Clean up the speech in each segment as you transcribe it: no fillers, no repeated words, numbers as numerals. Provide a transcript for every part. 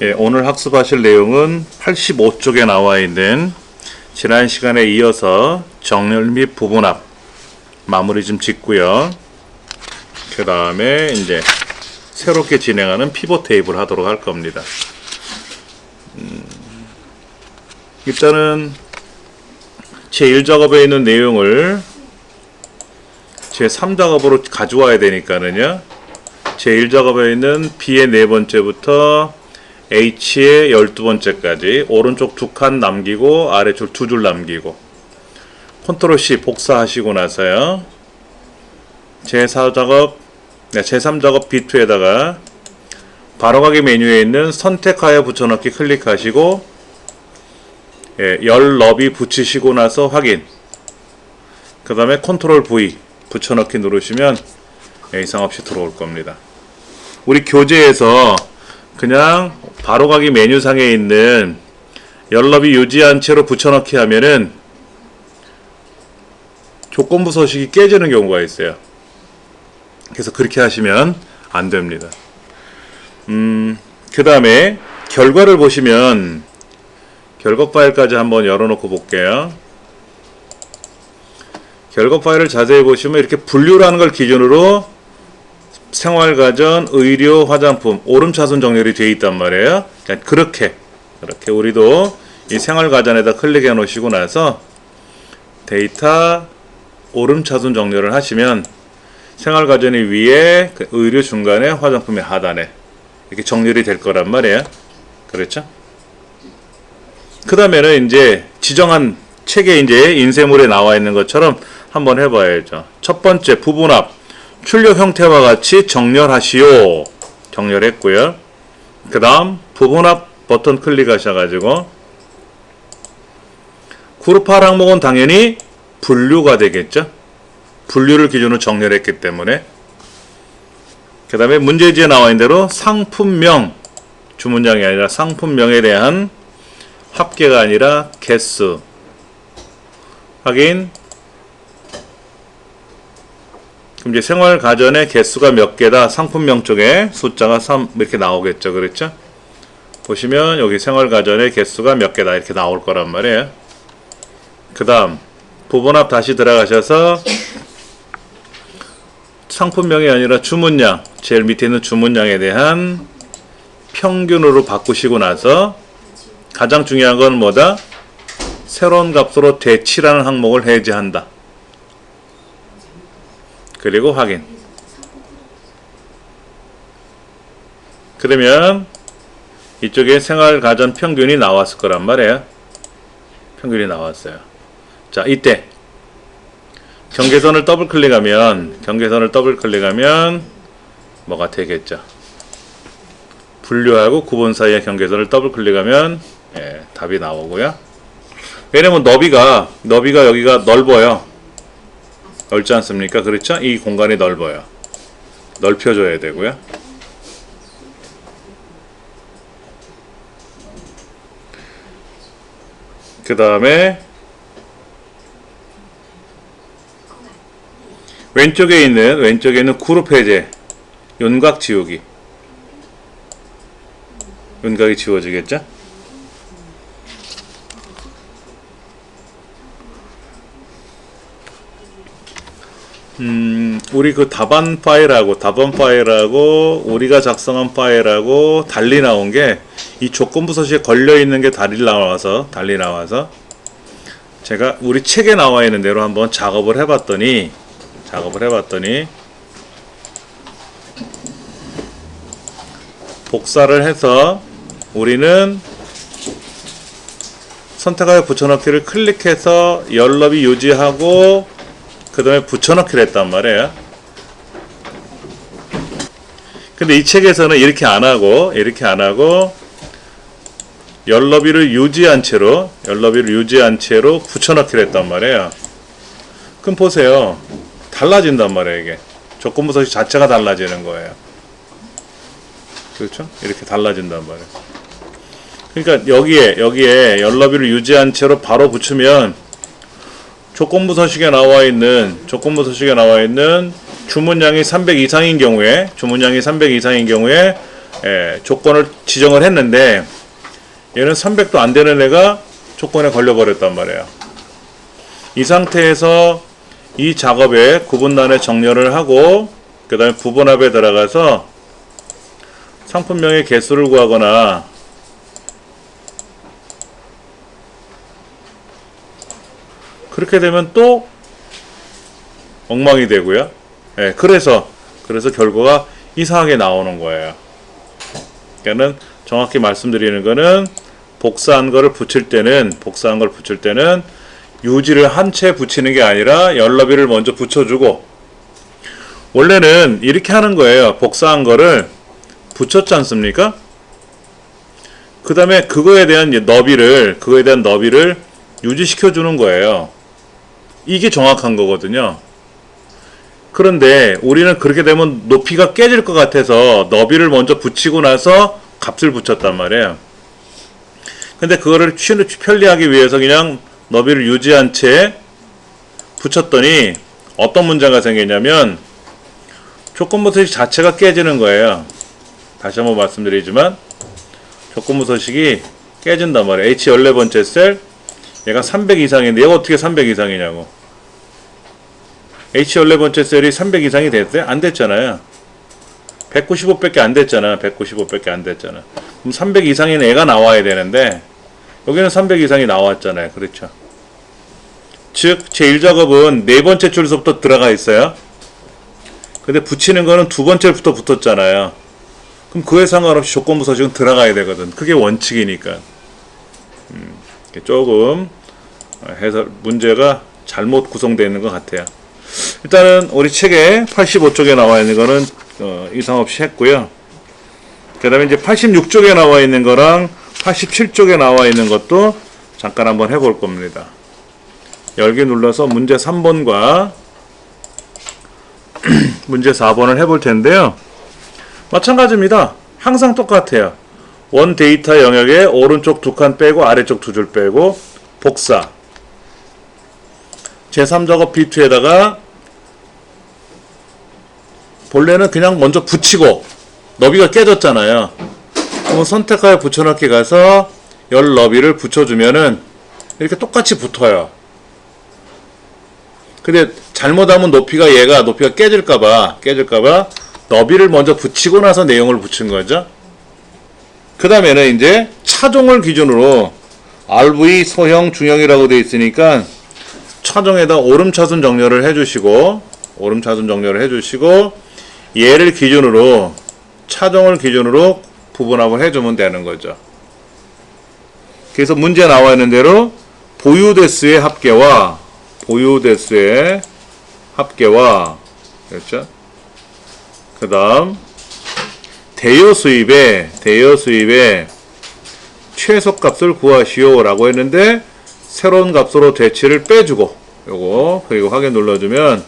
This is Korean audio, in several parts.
예, 오늘 학습하실 내용은 85쪽에 나와 있는 지난 시간에 이어서 정렬 및 부분합 마무리 좀 짓고요. 그 다음에 이제 새롭게 진행하는 피벗 테이블 하도록 할 겁니다. 일단은 제1작업에 있는 내용을 제3작업으로 가져와야 되니까는요. 제1작업에 있는 B의 4번째부터 H의 12번째까지 오른쪽 2칸 남기고 아래쪽 2줄 남기고 컨트롤 C 복사하시고 나서요. 제3작업 B2에다가 바로가기 메뉴에 있는 선택하여 붙여넣기 클릭하시고 열 너비 붙이시고 나서 확인. 그 다음에 컨트롤 V 붙여넣기 누르시면 이상 없이 들어올 겁니다. 우리 교재에서 그냥 바로가기 메뉴상에 있는 열너비 유지한 채로 붙여넣기 하면은 조건부 서식이 깨지는 경우가 있어요. 그래서 그렇게 하시면 안 됩니다. 그 다음에 결과를 보시면 결과 파일까지 한번 열어놓고 볼게요. 결과 파일을 자세히 보시면 이렇게 분류라는 걸 기준으로 생활가전, 의료, 화장품, 오름차순 정렬이 되어 있단 말이에요. 그렇게 우리도 이 생활가전에다 클릭해 놓으시고 나서 데이터 오름차순 정렬을 하시면 생활가전이 위에, 의료 중간에, 화장품이 하단에 이렇게 정렬이 될 거란 말이에요. 그렇죠? 그 다음에는 이제 지정한 책에 이제 인쇄물에 나와 있는 것처럼 한번 해봐야죠. 첫 번째 부분합 출력 형태와 같이 정렬하시오. 정렬했고요. 그 다음 부분합 버튼 클릭하셔가지고 그룹할 항목은 당연히 분류가 되겠죠. 분류를 기준으로 정렬했기 때문에. 그 다음에 문제지에 나와 있는 대로 상품명, 주문량이 아니라 상품명에 대한 합계가 아니라 개수 확인. 그럼 이제 생활가전의 개수가 몇 개다. 상품명 쪽에 숫자가 3 이렇게 나오겠죠. 그렇죠? 보시면 여기 생활가전의 개수가 몇 개다 이렇게 나올 거란 말이에요. 그 다음 부분합 다시 들어가셔서 상품명이 아니라 주문량, 제일 밑에 있는 주문량에 대한 평균으로 바꾸시고 나서 가장 중요한 건 뭐다? 새로운 값으로 대치라는 항목을 해제한다. 그리고 확인. 그러면 이쪽에 생활가전 평균이 나왔을 거란 말이에요. 평균이 나왔어요. 자, 이때 경계선을 더블 클릭하면 뭐가 되겠죠? 분류하고 구분 사이의 경계선을 더블 클릭하면 답이 나오고요. 왜냐면 너비가 여기가 넓어요. 넓지 않습니까? 그렇죠? 이 공간이 넓어요. 넓혀줘야 되고요. 그 다음에 왼쪽에 있는 그룹 해제, 윤곽 지우기. 윤곽이 지워지겠죠? 우리 그 답안 파일하고 우리가 작성한 파일하고 달리 나온 게 이 조건부 서식에 걸려 있는 게 달리 나와서 제가 우리 책에 나와 있는 대로 한번 작업을 해봤더니 복사를 해서 우리는 선택하여 붙여넣기를 클릭해서 열너비 유지하고 그 다음에 붙여넣기를 했단 말이에요. 근데 이 책에서는 이렇게 안 하고 열너비를 유지한 채로 붙여넣기를 했단 말이에요. 그럼 보세요. 달라진단 말이에요. 이게 조건부 서식 자체가 달라지는 거예요. 그렇죠? 이렇게 달라진단 말이에요. 그러니까 여기에 열너비를 유지한 채로 바로 붙이면 조건부 서식에 나와 있는 주문량이 300 이상인 경우에 조건을 지정을 했는데 얘는 300도 안 되는 애가 조건에 걸려버렸단 말이에요. 이 상태에서 이 작업에 구분란에 정렬을 하고 그 다음에 부분합에 들어가서 상품명의 개수를 구하거나 그렇게 되면 또 엉망이 되고요. 그래서 결과가 이상하게 나오는 거예요. 그러니까는 정확히 말씀드리는 거는 복사한 걸 붙일 때는 유지를 한 채 붙이는 게 아니라 열너비를 먼저 붙여주고, 원래는 이렇게 하는 거예요. 복사한 거를 붙였지 않습니까? 그 다음에 그거에 대한 너비를 유지시켜 주는 거예요. 이게 정확한 거거든요. 그런데 우리는 그렇게 되면 높이가 깨질 것 같아서 너비를 먼저 붙이고 나서 값을 붙였단 말이에요. 근데 그거를 편리하기 위해서 그냥 너비를 유지한 채 붙였더니 어떤 문제가 생기냐면 조건부 서식 자체가 깨지는 거예요. 다시 한번 말씀드리지만 조건부 서식이 깨진단 말이에요. H 14번째 셀, 얘가 300 이상인데 얘가 어떻게 300 이상이냐고. H 14번째 셀이 300 이상이 됐어요? 안 됐잖아요. 195밖에 안 됐잖아. 195밖에 안 됐잖아. 그럼 300 이상인 애가 나와야 되는데 여기는 300 이상이 나왔잖아요. 그렇죠. 즉 제1작업은 네 번째 줄서부터 들어가 있어요. 근데 붙이는 거는 두 번째부터 붙었잖아요. 그럼 그에 상관없이 조건부 서식은 들어가야 되거든. 그게 원칙이니까. 조금 해설 문제가 잘못 구성되어 있는 것 같아요. 일단은 우리 책에 85쪽에 나와 있는 거는 이상 없이 했고요. 그 다음에 이제 86쪽에 나와 있는 거랑 87쪽에 나와 있는 것도 잠깐 한번 해볼 겁니다. 열기 눌러서 문제 3번과 문제 4번을 해볼 텐데요. 마찬가지입니다. 항상 똑같아요. 원 데이터 영역에 오른쪽 두 칸 빼고 아래쪽 두 줄 빼고 복사. 제3작업 B2에다가 본래는 그냥 먼저 붙이고 너비가 깨졌잖아요. 그럼 선택하여 붙여넣기 가서 열 너비를 붙여주면은 이렇게 똑같이 붙어요. 근데 잘못하면 높이가 깨질까봐 너비를 먼저 붙이고 나서 내용을 붙인 거죠. 그 다음에는 이제 차종을 기준으로 RV, 소형, 중형이라고 되어 있으니까 차종에다 오름차순 정렬을 해주시고 얘를 기준으로 차종을 기준으로 부분합을 해주면 되는 거죠. 그래서 문제 나와 있는 대로 보유대수의 합계와 그렇죠? 그 다음 대여 수입의 최소값을 구하시오 라고 했는데 새로운 값으로 대치를 빼주고 요거 그리고 확인 눌러주면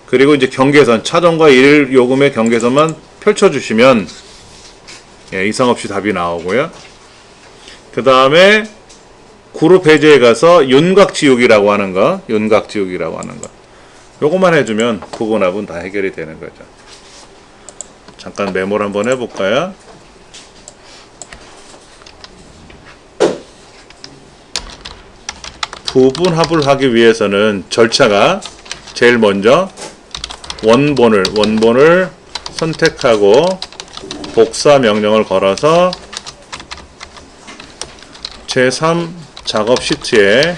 그리고 이제 경계선 차종과 일 요금의 경계선만 펼쳐주시면 이상 없이 답이 나오고요. 그 다음에 그룹 해제에 가서 윤곽지우기라고 하는 거 요거만 해주면 부분합은 다 해결이 되는 거죠. 잠깐 메모를 한번 해볼까요? 부분합을 하기 위해서는 절차가 제일 먼저 원본을 선택하고 복사 명령을 걸어서 제3 작업 시트에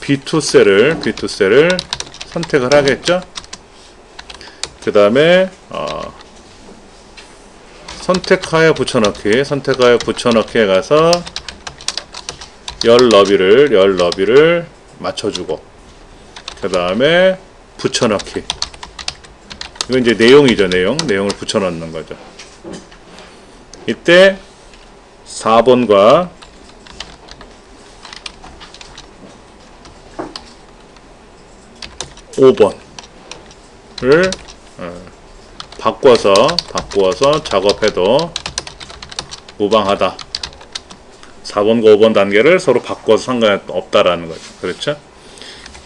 B2 셀을 선택을 하겠죠. 그 다음에 선택하여 붙여넣기에 가서 열 너비를 맞춰주고 그 다음에 붙여넣기. 이건 이제 내용이죠. 내용을 붙여넣는 거죠. 이때 4번과 5번을 바꿔서 작업해도 무방하다. 4번과 5번 단계를 서로 바꿔서 상관없다라는 거죠. 그렇죠?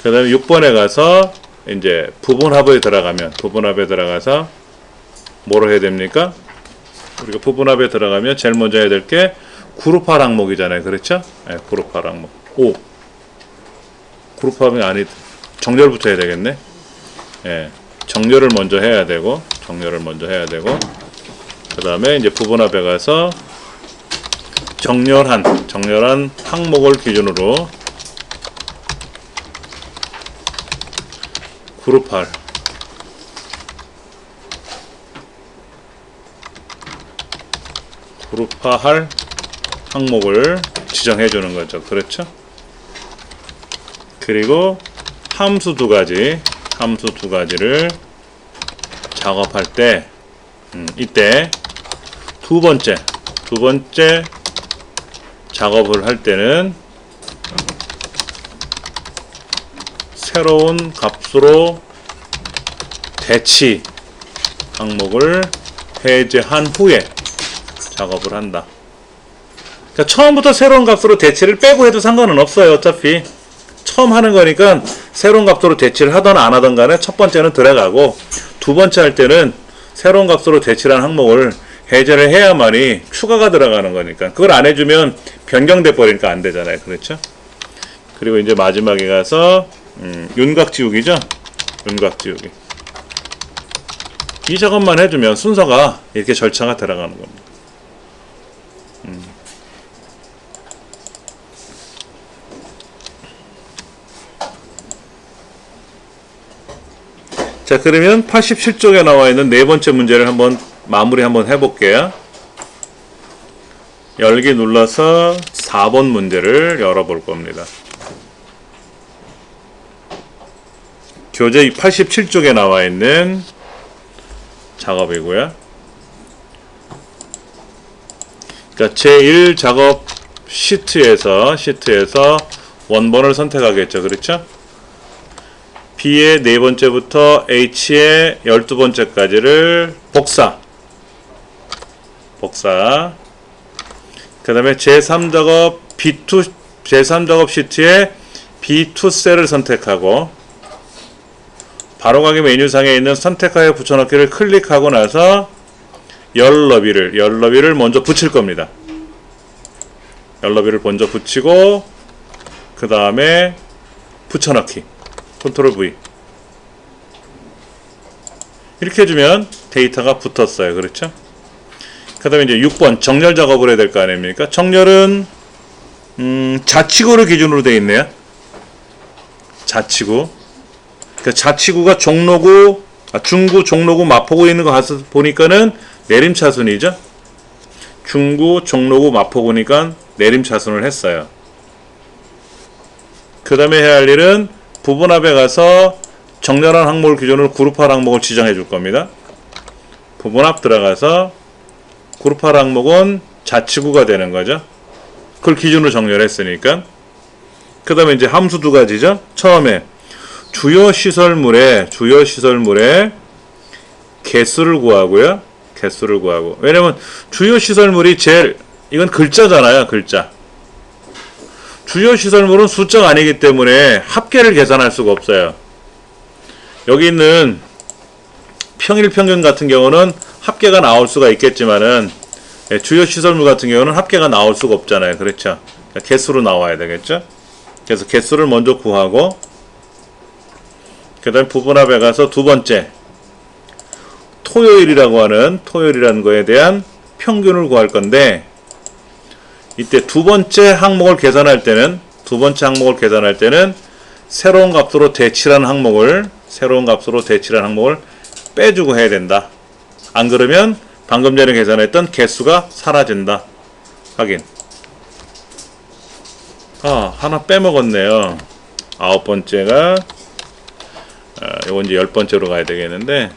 그 다음에 6번에 가서 이제 부분합에 들어가서 뭐로 해야 됩니까? 우리가 부분합에 들어가면 제일 먼저 해야 될 게 그룹할 항목이잖아요. 그렇죠? 네, 그룹할 항목. 오. 그룹합이 아니, 정렬부터 해야 되겠네. 예. 정렬을 먼저 해야 되고, 그 다음에 이제 부분합에 가서 정렬한 항목을 기준으로 그룹할 항목을 지정해 주는 거죠. 그렇죠? 그리고 함수 두 가지를 작업할 때 이때 두 번째 작업을 할 때는 새로운 값으로 대치 항목을 해제한 후에 작업을 한다. 그러니까 처음부터 새로운 값으로 대치를 빼고 해도 상관은 없어요. 어차피 처음 하는 거니까 새로운 값으로 대치를 하든 안 하든 간에 첫 번째는 들어가고 두 번째 할 때는 새로운 값으로 대치한 항목을 해제를 해야만이 추가가 들어가는 거니까 그걸 안 해주면 변경돼 버리니까 안 되잖아요. 그렇죠? 그리고 이제 마지막에 가서 윤곽 지우기죠. 윤곽 지우기. 이 작업만 해주면 순서가 이렇게 절차가 들어가는 겁니다. 자, 그러면 87쪽에 나와 있는 네 번째 문제를 마무리 한번 해볼게요. 열기 눌러서 4번 문제를 열어볼 겁니다. 교재 87쪽에 나와 있는 작업이고요. 그러니까 제1 작업 시트에서 원본을 선택하겠죠. 그렇죠? B의 네 번째부터 H의 12번째까지를 복사. 그 다음에 제3작업 시트에 B2 셀을 선택하고 바로가기 메뉴상에 있는 선택하여 붙여넣기를 클릭하고 나서 열너비를 먼저 붙일 겁니다. 열너비를 먼저 붙이고 그 다음에 붙여넣기 컨트롤 V 이렇게 해주면 데이터가 붙었어요. 그렇죠? 그 다음에 이제 6번 정렬 작업을 해야 될 거 아닙니까? 정렬은 자치구를 기준으로 되어 있네요. 자치구. 그러니까 자치구가 종로구, 중구, 종로구, 마포구에 있는 거 가서 보니까는 내림차순이죠. 중구, 종로구, 마포구니까 내림차순을 했어요. 그 다음에 해야 할 일은 부분합에 가서 정렬한 항목을 기준으로 그룹할 항목을 지정해 줄 겁니다. 부분합 들어가서 그룹할 항목은 자치구가 되는 거죠. 그걸 기준으로 정렬했으니까. 그 다음에 이제 함수 두 가지죠. 처음에 주요 시설물의 개수를 구하고요. 왜냐면 주요 시설물이 이건 글자잖아요. 글자. 주요 시설물은 숫자가 아니기 때문에 합계를 계산할 수가 없어요. 여기 있는 평일 평균 같은 경우는 합계가 나올 수가 있겠지만은 주요 시설물 같은 경우는 합계가 나올 수가 없잖아요. 그렇죠? 개수로 나와야 되겠죠? 그래서 개수를 먼저 구하고 그 다음에 부분합에 가서 두 번째 토요일이라는 거에 대한 평균을 구할 건데 이때 두 번째 항목을 계산할 때는 새로운 값으로 대치라는 항목을 빼주고 해야 된다. 안 그러면 방금 전에 계산했던 개수가 사라진다. 확인. 하나 빼먹었네요. 9번째가 이건 이제 10번째로 가야 되겠는데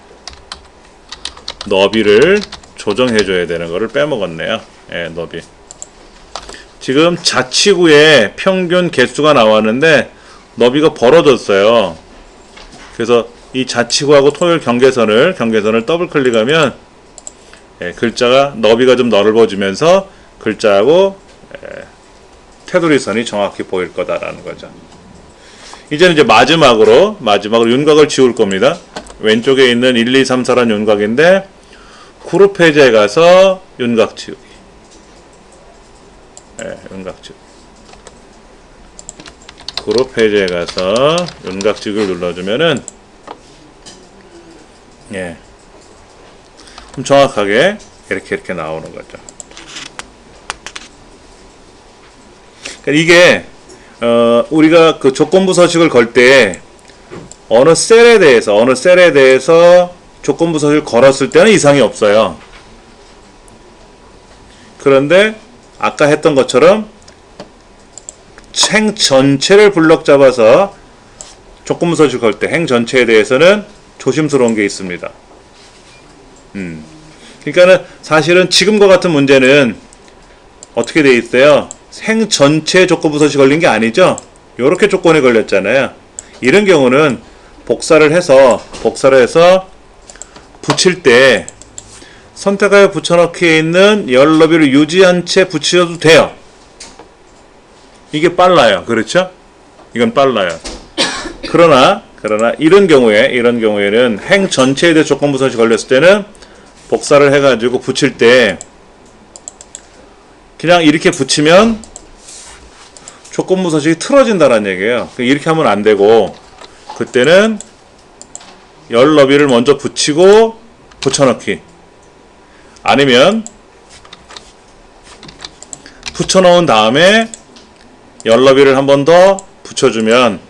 너비를 조정해 줘야 되는 거를 빼먹었네요. 예, 너비. 지금 자치구에 평균 개수가 나왔는데 너비가 벌어졌어요. 그래서 이 자치구하고 토요일 경계선을 더블 클릭하면 글자가 너비가 좀 넓어지면서 글자하고 테두리선이 정확히 보일 거다라는 거죠. 이제는 이제 마지막으로 윤곽을 지울 겁니다. 왼쪽에 있는 1, 2, 3, 4란 윤곽인데 그룹 해제에 가서 윤곽 지우기. 네, 윤곽 지우기. 그룹 해제에 가서 윤곽 지우기를 눌러주면은 예, 좀 정확하게 이렇게 나오는 거죠. 그러니까 이게 우리가 그 조건부 서식을 걸 때 어느 셀에 대해서 조건부 서식을 걸었을 때는 이상이 없어요. 그런데 아까 했던 것처럼 행 전체를 블럭 잡아서 조건부 서식을 걸 때 행 전체에 대해서는 조심스러운 게 있습니다. 그러니까는 사실은 지금과 같은 문제는 어떻게 돼 있어요? 행 전체 조건부 서식이 걸린 게 아니죠? 요렇게 조건이 걸렸잖아요. 이런 경우는 복사를 해서 붙일 때 선택하여 붙여넣기에 있는 열 너비를 유지한 채 붙여도 돼요. 이게 빨라요. 그렇죠? 이건 빨라요. 그러나 이런 경우에는 행 전체에 대해 조건부 서식이 걸렸을 때는 복사를 해가지고 붙일 때 그냥 이렇게 붙이면 조건부 서식이 틀어진다는 얘기예요. 이렇게 하면 안 되고 그때는 열 너비를 먼저 붙이고 붙여넣기, 아니면 붙여넣은 다음에 열 너비를 한 번 더 붙여주면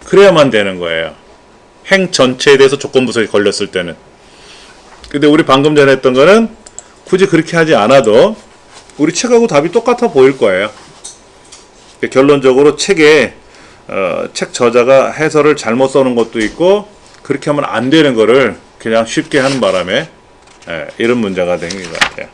그래야만 되는 거예요. 행 전체에 대해서 조건부 서식이 걸렸을 때는. 근데 우리 방금 전에 했던 거는 굳이 그렇게 하지 않아도 우리 책하고 답이 똑같아 보일 거예요. 결론적으로 책에 책 저자가 해설을 잘못 써놓은 것도 있고 그렇게 하면 안 되는 거를 그냥 쉽게 하는 바람에 이런 문제가 생긴 것 같아요.